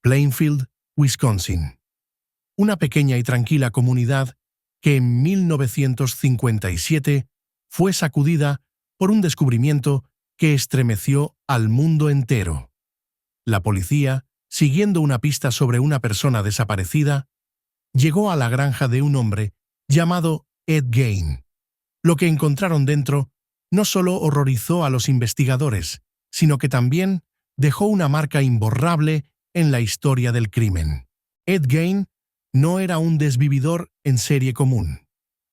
Plainfield, Wisconsin. Una pequeña y tranquila comunidad que en 1957 fue sacudida por un descubrimiento que estremeció al mundo entero. La policía, siguiendo una pista sobre una persona desaparecida, llegó a la granja de un hombre llamado Ed Gein. Lo que encontraron dentro no solo horrorizó a los investigadores, sino que también dejó una marca imborrable en la historia del crimen. Ed Gein no era un desvividor en serie común.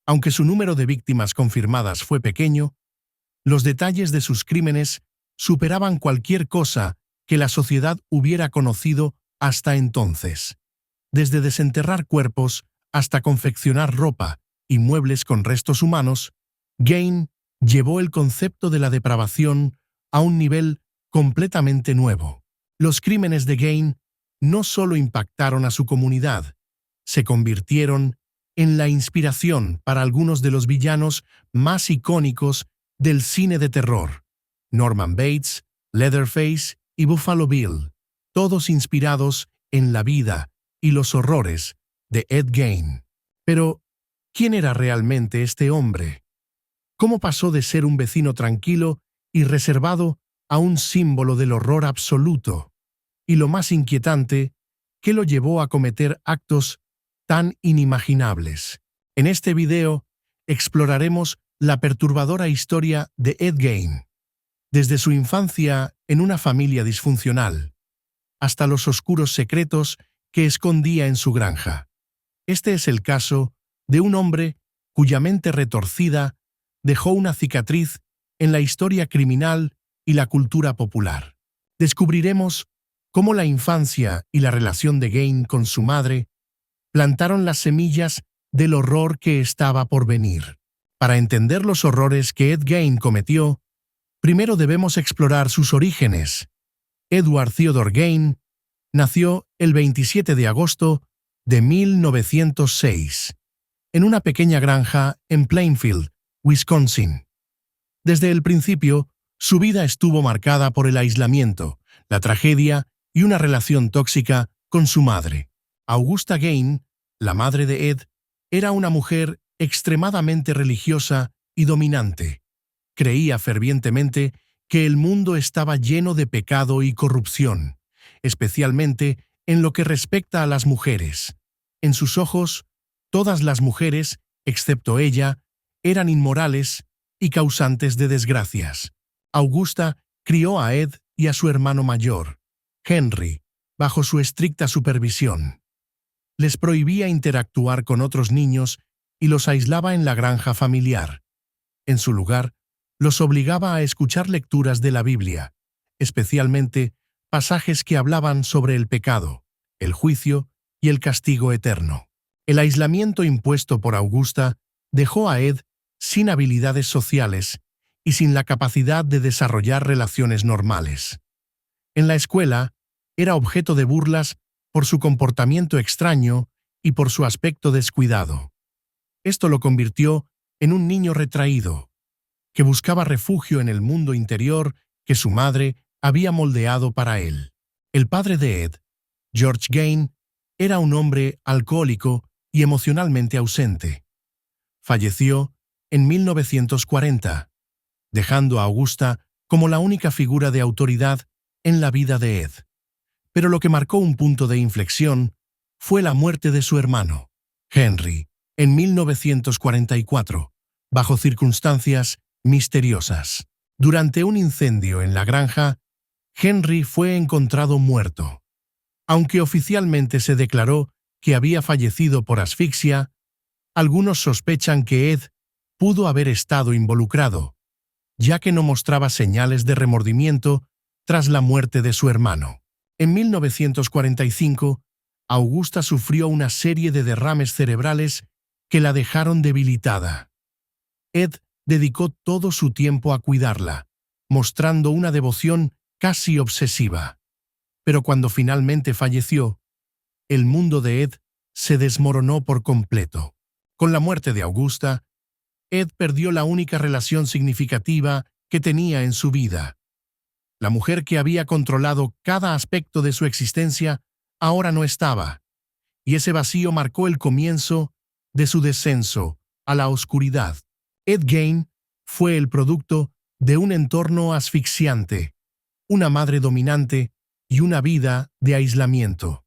Aunque su número de víctimas confirmadas fue pequeño, los detalles de sus crímenes superaban cualquier cosa que la sociedad hubiera conocido hasta entonces. Desde desenterrar cuerpos hasta confeccionar ropa y muebles con restos humanos, Gein llevó el concepto de la depravación a un nivel completamente nuevo. Los crímenes de Gein no solo impactaron a su comunidad, se convirtieron en la inspiración para algunos de los villanos más icónicos del cine de terror: Norman Bates, Leatherface y Buffalo Bill, todos inspirados en la vida y los horrores de Ed Gein. Pero, ¿quién era realmente este hombre? ¿Cómo pasó de ser un vecino tranquilo y reservado a un símbolo del horror absoluto? Y lo más inquietante, ¿qué lo llevó a cometer actos tan inimaginables? En este video exploraremos la perturbadora historia de Ed Gein, desde su infancia en una familia disfuncional hasta los oscuros secretos que escondía en su granja. Este es el caso de un hombre cuya mente retorcida dejó una cicatriz en la historia criminal y la cultura popular. Descubriremos cómo la infancia y la relación de Gein con su madre plantaron las semillas del horror que estaba por venir. Para entender los horrores que Ed Gein cometió, primero debemos explorar sus orígenes. Edward Theodore Gein nació el 27 de agosto de 1906, en una pequeña granja en Plainfield, Wisconsin. Desde el principio, su vida estuvo marcada por el aislamiento, la tragedia y una relación tóxica con su madre. Augusta Gein, la madre de Ed, era una mujer extremadamente religiosa y dominante. Creía fervientemente que el mundo estaba lleno de pecado y corrupción, especialmente en lo que respecta a las mujeres. En sus ojos, todas las mujeres, excepto ella, eran inmorales y causantes de desgracias. Augusta crió a Ed y a su hermano mayor, Henry, bajo su estricta supervisión. Les prohibía interactuar con otros niños y los aislaba en la granja familiar. En su lugar, los obligaba a escuchar lecturas de la Biblia, especialmente pasajes que hablaban sobre el pecado, el juicio y el castigo eterno. El aislamiento impuesto por Augusta dejó a Ed sin habilidades sociales y sin la capacidad de desarrollar relaciones normales. En la escuela, era objeto de burlas por su comportamiento extraño y por su aspecto descuidado. Esto lo convirtió en un niño retraído, que buscaba refugio en el mundo interior que su madre había moldeado para él. El padre de Ed, George Gein, era un hombre alcohólico y emocionalmente ausente. Falleció en 1940, dejando a Augusta como la única figura de autoridad en la vida de Ed. Pero lo que marcó un punto de inflexión fue la muerte de su hermano, Henry, en 1944, bajo circunstancias misteriosas. Durante un incendio en la granja, Henry fue encontrado muerto. Aunque oficialmente se declaró que había fallecido por asfixia, algunos sospechan que Ed pudo haber estado involucrado, ya que no mostraba señales de remordimiento tras la muerte de su hermano. En 1945, Augusta sufrió una serie de derrames cerebrales que la dejaron debilitada. Ed dedicó todo su tiempo a cuidarla, mostrando una devoción casi obsesiva. Pero cuando finalmente falleció, el mundo de Ed se desmoronó por completo. Con la muerte de Augusta, Ed perdió la única relación significativa que tenía en su vida. La mujer que había controlado cada aspecto de su existencia ahora no estaba, y ese vacío marcó el comienzo de su descenso a la oscuridad. Ed Gein fue el producto de un entorno asfixiante, una madre dominante y una vida de aislamiento.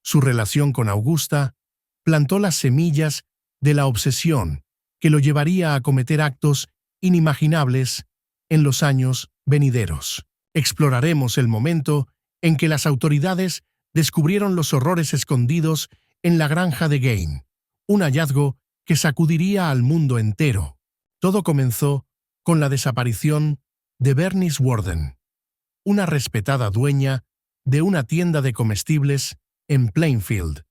Su relación con Augusta plantó las semillas de la obsesión que lo llevaría a cometer actos inimaginables en los años venideros. Exploraremos el momento en que las autoridades descubrieron los horrores escondidos en la granja de Gein, un hallazgo que sacudiría al mundo entero. Todo comenzó con la desaparición de Bernice Warden, una respetada dueña de una tienda de comestibles en Plainfield,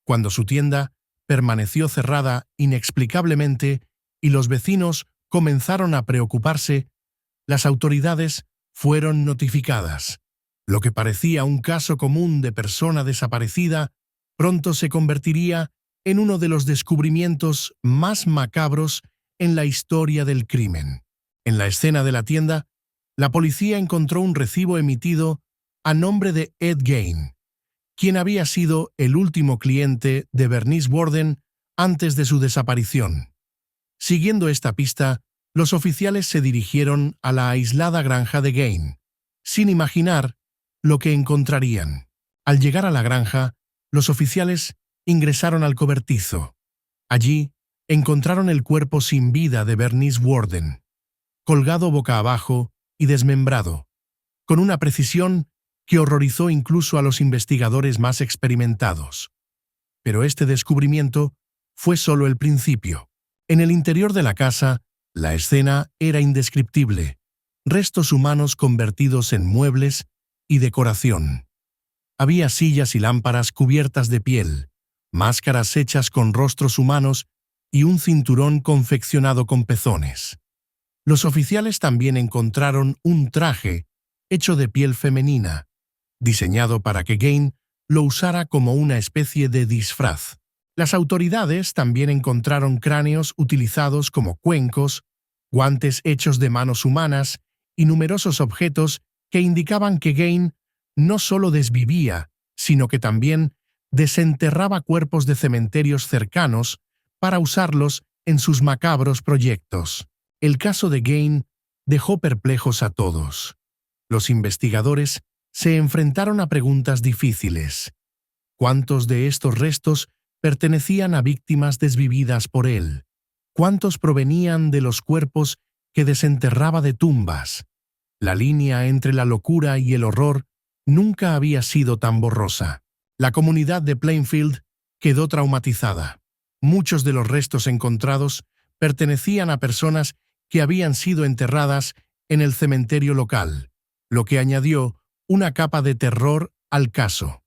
cuando su tienda permaneció cerrada inexplicablemente y los vecinos comenzaron a preocuparse. Las autoridades fueron notificadas. Lo que parecía un caso común de persona desaparecida pronto se convertiría en uno de los descubrimientos más macabros en la historia del crimen. En la escena de la tienda, la policía encontró un recibo emitido a nombre de Ed Gein, quien había sido el último cliente de Bernice Warden antes de su desaparición. Siguiendo esta pista, los oficiales se dirigieron a la aislada granja de Gein, sin imaginar lo que encontrarían. Al llegar a la granja, los oficiales ingresaron al cobertizo. Allí encontraron el cuerpo sin vida de Bernice Warden, colgado boca abajo y desmembrado, con una precisión que horrorizó incluso a los investigadores más experimentados. Pero este descubrimiento fue solo el principio. En el interior de la casa, la escena era indescriptible: restos humanos convertidos en muebles y decoración. Había sillas y lámparas cubiertas de piel, máscaras hechas con rostros humanos y un cinturón confeccionado con pezones. Los oficiales también encontraron un traje hecho de piel femenina, diseñado para que Gein lo usara como una especie de disfraz. Las autoridades también encontraron cráneos utilizados como cuencos, guantes hechos de manos humanas y numerosos objetos que indicaban que Gein no solo desvivía, sino que también desenterraba cuerpos de cementerios cercanos para usarlos en sus macabros proyectos. El caso de Gein dejó perplejos a todos. Los investigadores se enfrentaron a preguntas difíciles. ¿Cuántos de estos restos pertenecían a víctimas desvividas por él? ¿Cuántos provenían de los cuerpos que desenterraba de tumbas? La línea entre la locura y el horror nunca había sido tan borrosa. La comunidad de Plainfield quedó traumatizada. Muchos de los restos encontrados pertenecían a personas que habían sido enterradas en el cementerio local, lo que añadió una capa de terror al caso.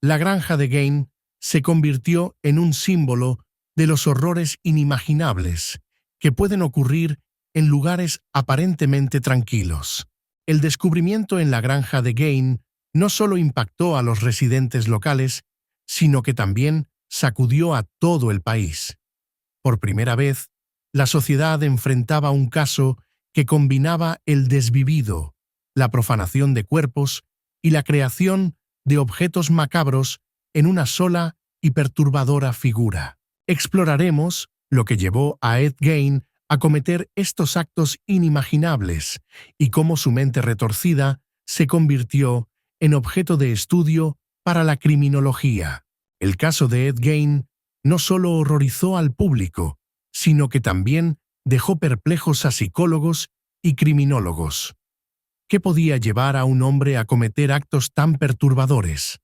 La granja de Gein se convirtió en un símbolo de los horrores inimaginables que pueden ocurrir en lugares aparentemente tranquilos. El descubrimiento en la granja de Gein no solo impactó a los residentes locales, sino que también sacudió a todo el país. Por primera vez, la sociedad enfrentaba un caso que combinaba el desvivido, la profanación de cuerpos y la creación de objetos macabros en una sola y perturbadora figura. Exploraremos lo que llevó a Ed Gein a cometer estos actos inimaginables y cómo su mente retorcida se convirtió en objeto de estudio para la criminología. El caso de Ed Gein no solo horrorizó al público, sino que también dejó perplejos a psicólogos y criminólogos. ¿Qué podía llevar a un hombre a cometer actos tan perturbadores?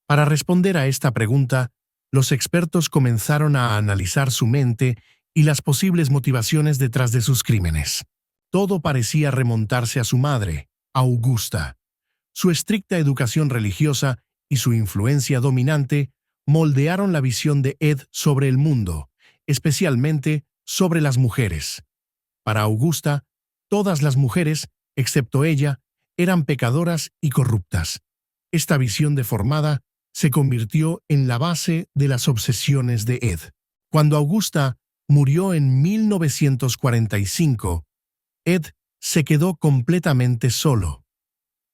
Para responder a esta pregunta, los expertos comenzaron a analizar su mente y las posibles motivaciones detrás de sus crímenes. Todo parecía remontarse a su madre, Augusta. Su estricta educación religiosa y su influencia dominante moldearon la visión de Ed sobre el mundo, especialmente sobre las mujeres. Para Augusta, todas las mujeres, excepto ella, eran pecadoras y corruptas. Esta visión deformada se convirtió en la base de las obsesiones de Ed. Cuando Augusta murió en 1945, Ed se quedó completamente solo.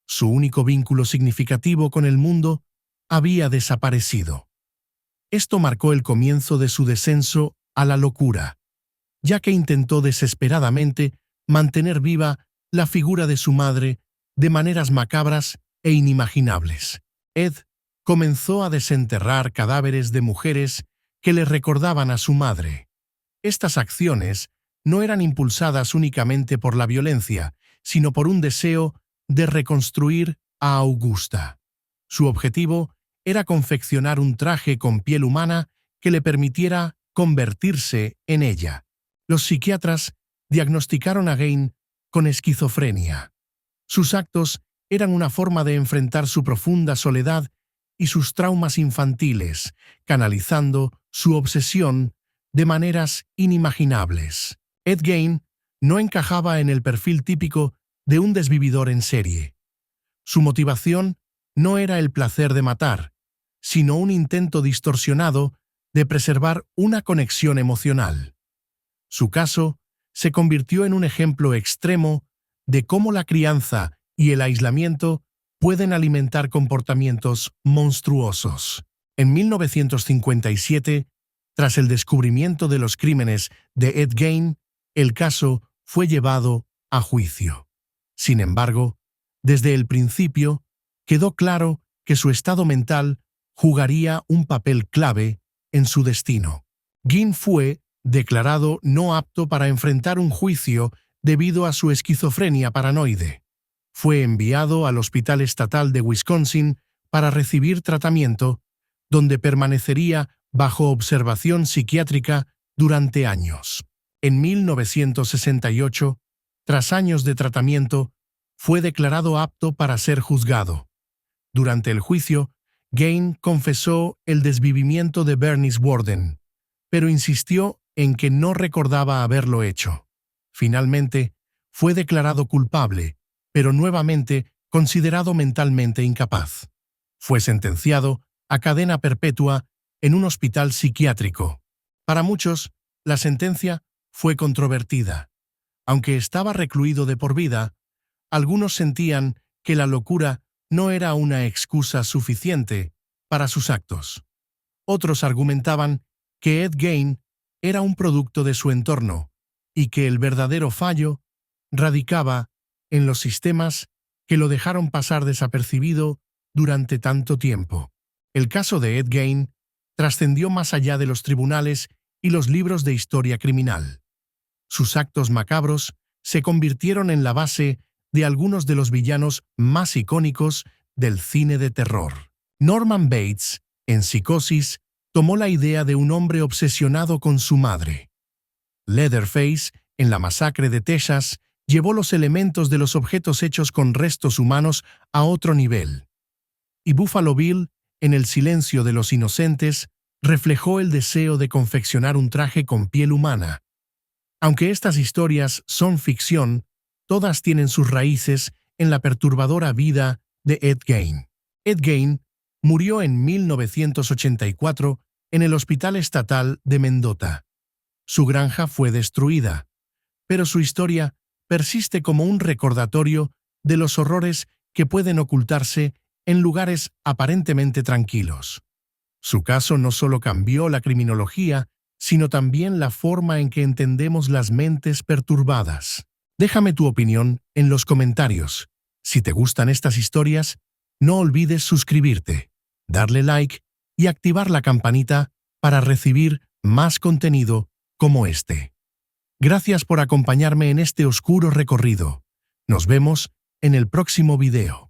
Su único vínculo significativo con el mundo había desaparecido. Esto marcó el comienzo de su descenso a la locura, ya que intentó desesperadamente mantener viva la figura de su madre de maneras macabras e inimaginables. Ed comenzó a desenterrar cadáveres de mujeres que le recordaban a su madre. Estas acciones no eran impulsadas únicamente por la violencia, sino por un deseo de reconstruir a Augusta. Su objetivo era confeccionar un traje con piel humana que le permitiera convertirse en ella. Los psiquiatras diagnosticaron a Gain con esquizofrenia. Sus actos eran una forma de enfrentar su profunda soledad y sus traumas infantiles, canalizando su obsesión de maneras inimaginables. Ed Gein no encajaba en el perfil típico de un desvividor en serie. Su motivación no era el placer de matar, sino un intento distorsionado de preservar una conexión emocional. Su caso se convirtió en un ejemplo extremo de cómo la crianza y el aislamiento pueden alimentar comportamientos monstruosos. En 1957, tras el descubrimiento de los crímenes de Ed Gein, el caso fue llevado a juicio. Sin embargo, desde el principio, quedó claro que su estado mental jugaría un papel clave en su destino. Gein fue declarado no apto para enfrentar un juicio debido a su esquizofrenia paranoide. Fue enviado al Hospital Estatal de Wisconsin para recibir tratamiento, donde permanecería bajo observación psiquiátrica durante años. En 1968, tras años de tratamiento, fue declarado apto para ser juzgado. Durante el juicio, Gein confesó el desvivimiento de Bernice Worden, pero insistió en que no recordaba haberlo hecho. Finalmente, fue declarado culpable, pero nuevamente considerado mentalmente incapaz. Fue sentenciado a cadena perpetua en un hospital psiquiátrico. Para muchos, la sentencia fue controvertida. Aunque estaba recluido de por vida, algunos sentían que la locura no era una excusa suficiente para sus actos. Otros argumentaban que Ed Gein era un producto de su entorno y que el verdadero fallo radicaba en los sistemas que lo dejaron pasar desapercibido durante tanto tiempo. El caso de Ed Gein trascendió más allá de los tribunales y los libros de historia criminal. Sus actos macabros se convirtieron en la base de algunos de los villanos más icónicos del cine de terror. Norman Bates, en Psicosis, tomó la idea de un hombre obsesionado con su madre. Leatherface, en La masacre de Texas, llevó los elementos de los objetos hechos con restos humanos a otro nivel. Y Buffalo Bill, en El silencio de los inocentes, reflejó el deseo de confeccionar un traje con piel humana. Aunque estas historias son ficción, todas tienen sus raíces en la perturbadora vida de Ed Gein. Ed Gein murió en 1984 en el Hospital Estatal de Mendota. Su granja fue destruida, pero su historia persiste como un recordatorio de los horrores que pueden ocultarse en lugares aparentemente tranquilos. Su caso no solo cambió la criminología, sino también la forma en que entendemos las mentes perturbadas. Déjame tu opinión en los comentarios. Si te gustan estas historias, no olvides suscribirte, darle like y activar la campanita para recibir más contenido como este. Gracias por acompañarme en este oscuro recorrido. Nos vemos en el próximo video.